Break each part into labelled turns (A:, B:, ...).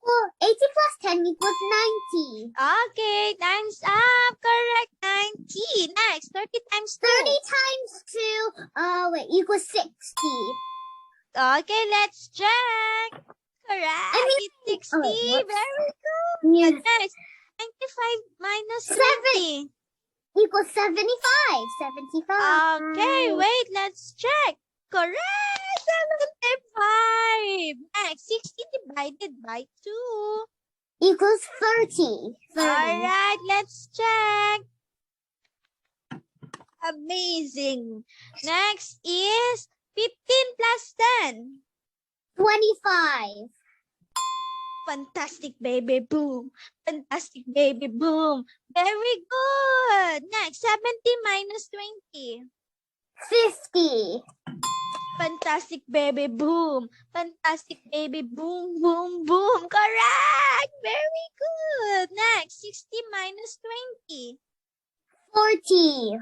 A: Well, 80 plus 10 equals 90.
B: Okay, time's up. Correct, 90. Next, 30 times 2.
A: 30 times 2, equals 60.
B: Okay, let's check. Correct. It's 60. Very good.
A: Yeah.
B: Next, 95 minus
A: 7
B: 20.
A: equals 75. 75.
B: Okay, wait, let's check. Correct, 75. Next, 60 divided by 2.
A: Equals 30. 30.
B: Alright, let's check. Amazing. Next is 15 plus 10.
A: 25.
B: Fantastic, baby, boom. Fantastic, baby, boom. Very good. Next, 70 minus 20.
A: 50.
B: Fantastic, baby, boom. Fantastic, baby, boom, boom, boom. Correct. Very good. Next, 60 minus 20.
A: 40.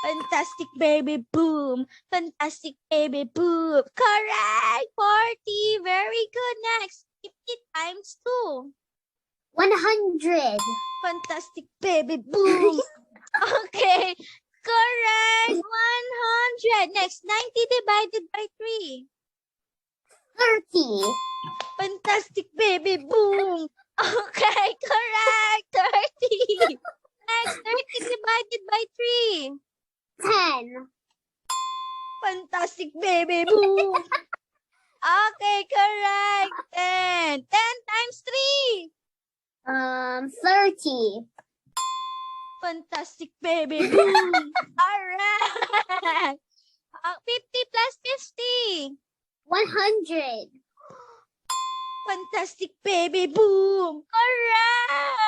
B: Fantastic, baby, boom. Fantastic, baby, boom. Correct. 40. Very good. Next, 50 times 2.
A: 100.
B: Fantastic, baby, boom. Okay. Correct. 100. Next, 90 divided by 3.
A: 30.
B: Fantastic, baby, boom. Okay, correct. 30. Next, 30 divided by 3.
A: 10.
B: Fantastic, baby, boom. Okay, correct. 10. 10 times 3.
A: 30.
B: Fantastic, baby, boom. Alright. 50 plus 50.
A: 100.
B: Fantastic, baby, boom. Correct.